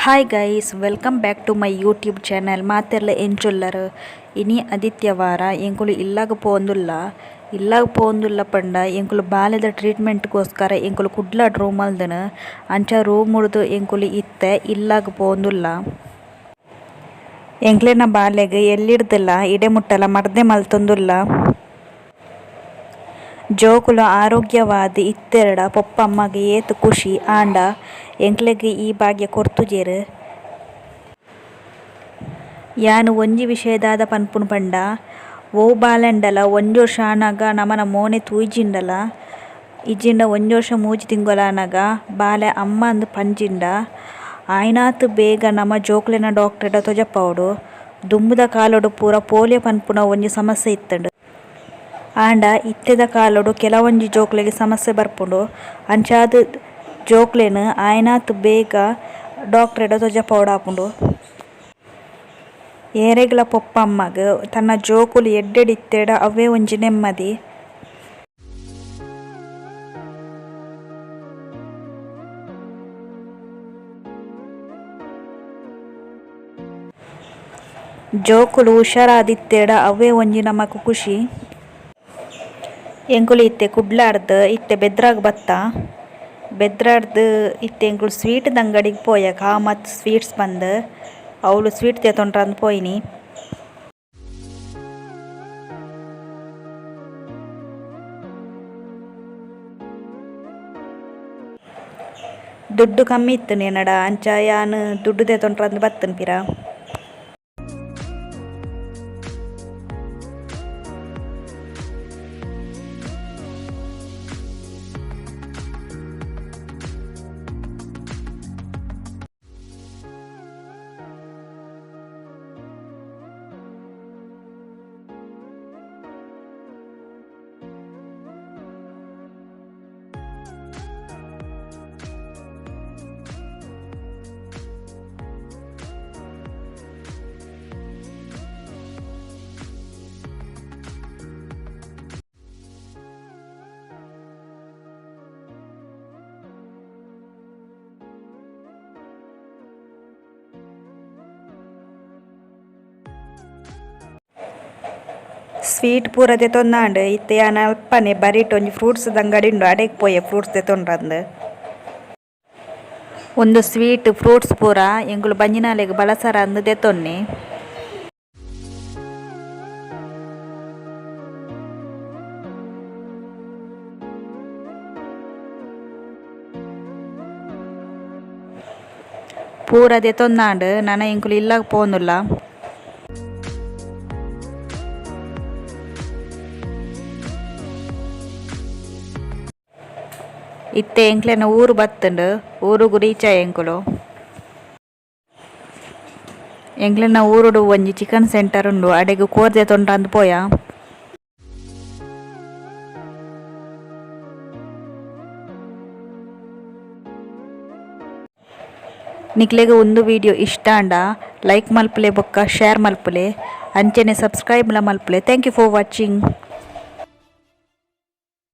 Hi guys, welcome back to my YouTube channel. ಮಾತೆರ್ಲ ಎಂಚುಲ್ಲರು ಇನಿ ಆದಿತ್ಯವಾರ ಎಂಕುಲು ಇಲ್ಲಾಗ ಪೋಂದುಲ್ಲ ಪಂಡ ಎಂಕುಲು ಬಾಲ್ಯದ ಟ್ರೀಟ್ಮೆಂಟ್ಗೋಸ್ಕರ ಎಂಕುಲು ಕುಡ್ಲ ರೂಮ್ ಮಲ್ದನು ಅಂಚ ರೂಮ್ ಉಡ್ದು ಎಂಕುಲು ಇತ್ತೆ ಇಲ್ಲಾಗ ಪೋಂದುಲ್ಲ. ಎಂಕ್ಲೆನ ಬಾಲ್ಯಗ್ ಎಲ್ಲಿಡ್ದಿಲ್ಲ ಇಡೆ ಮುಟ್ಟಲ ಮರ್ದೆ ಮಲ್ತೊಂದುಲ್ಲ. ಜೋಕುಲು ಆರೋಗ್ಯವಾದ್ ಇತ್ತೆರಡ ಪೊಪ್ಪಮ್ಮಗ ಏತ್ ಖುಷಿ ಆಂಡ ಎಂಕ್ಲೆಗ್ ಈ ಭಾಗ್ಯ ಕೊರ್ತುಜೆರ್. ಯಾನ್ ಒಂಜಿ ವಿಷಯದಾದ ಪನ್ಪುನು ಪಂಡ, ಒವು ಬಾಲೆಂಡಲ ಒಂಜಿ ವರ್ಷ ಆನಗ ನಮನ ಮೋನೆ ತೂಯ್ಜಿಂಡಲ ಇಜ್ಜಿಂಡ ಒಂಜಿ ವರ್ಷ ಮೂಜಿ ತಿಂಗೊಲಾನಗ ಬಾಲೆ ಅಮ್ಮ ಅಂದ್ ಪಂಜಿಂಡ ಆಯ್ನಾತ್ ಬೇಗ ನಮ ಜೋಕ್ಲೆನ ಡಾಕ್ಟರ್ಡ ತೊಜಪವುಡು. ದುಂಬುದ ಕಾಲೊಡು ಪೂರ ಪೋಲಿಯೋ ಪನ್ಪುನ ಒಂಜಿ ಸಮಸ್ಯೆ ಇತ್ತುಂಡು. ಆಂಡ ಇತ್ತೆದ ಕಾಲೊಡು ಕೆಲವೊಂಜಿ ಜೋಕ್ಲೆಗ್ ಸಮಸ್ಯೆ ಬರ್ಪುಂಡು. ಅಂಚಾದ್ ಜೋಕ್ಲೆನ್ ಆಯ್ನಾತ್ ಬೇಗ ಡಾಕ್ಟರ್ಡ ತೊಜಪವುಡಾಪುಂಡು. ಏರೆಗ್ಲ ಪೊಪ್ಪಮ್ಮಗ್ ತನ್ನ ಜೋಕುಲು ಎಡ್ಡೆಡಿತ್ತೆಡ ಅವೇ ಒಂಜಿ ನೆಮ್ಮದಿ. ಜೋಕುಲು ಹುಷಾರಾದಿತ್ತೆಡ ಅವೇ ಒಂಜಿ ನಮಕ್ ಖುಷಿ. ಎಂಕುಲು ಇತ್ತೆ ಕುಡ್ಲಾರ್ದ್ ಇತ್ತೆ ಬೆದ್ರಾಗ್ ಬತ್ತ. ಬೆದ್ರಾರ್ದ್ ಇತ್ತೆ ಎಂಕುಲು ಸ್ವೀಟ್ದ ಅಂಗಡಿಗ್ ಪೋಯ ಕಾಮತ್ ಸ್ವೀಟ್ಸ್ ಪಂದ್ ಅವಳು ಸ್ವೀಟ್ ತೆತೊಂಡ್ರಂದ್ ಪೋಯಿನಿ. ದುಡ್ಡು ಕಮ್ಮಿ ಇತ್ತು ನೆನಡ ಅಂಚ ಯಾನ್ ದುಡ್ಡು ತೆತೊಂಡ್ರಂದ್ ಬತ್ತನ್ ಪಿರ. ಸ್ವೀಟ್ ಪೂರ ತೆತೊಂದಾಂಡ್ ಇತ್ತೆ ಯಾನ್ ಅಲ್ಪನೆ ಬರಿಟ್ ಒಂಜಿ ಫ್ರೂಟ್ಸ್ದ ಅಂಗಡಿ ಉಂಡು ಅಡೆಗ್ ಪೋಯೆ ಫ್ರೂಟ್ಸ್ ತೆತೊಂಡ್ರಂದ್. ಒಂದು ಸ್ವೀಟ್ ಫ್ರೂಟ್ಸ್ ಪೂರ ಎಂಕುಲು ಬಂಜಿನಾಲೆಗ್ ಬಳಸರ ಅಂದ್ ತೆತೊನ್ನಿ. ಪೂರ ತೆತೊಂದಾಂಡ್ ನನ ಎಂಕುಲು ಇಲ್ಲಾಗ ಪೋಂದುಲ್ಲ. ಇತ್ತೆ ಎಂಕ್ಲೆನ ಊರು ಬತ್ತುಂಡು ಊರುಗು ರೀಚ್ ಆಯೆ ಎಂಕುಲು. ಎಂಕ್ಲೆನ ಊರುಡು ಒಂಜಿ ಚಿಕನ್ ಸೆಂಟರ್ ಉಂಡು ಅಡೆಗ್ ಕೋರ್ದೆ ತೊಂಡ್ರಂದ್ ಪೋಯ. ನಿಕ್ಲೆಗ್ ಒಂದು ವಿಡಿಯೋ ಇಷ್ಟ ಆಂಡ ಲೈಕ್ ಮಲ್ಪುಲೆ ಬೊಕ್ಕ ಶೇರ್ ಮಲ್ಪುಲೆ ಅಂಚನೆ ಸಬ್ಸ್ಕ್ರೈಬ್ ಲ ಮಲ್ಪುಲೆ. Thank you for watching.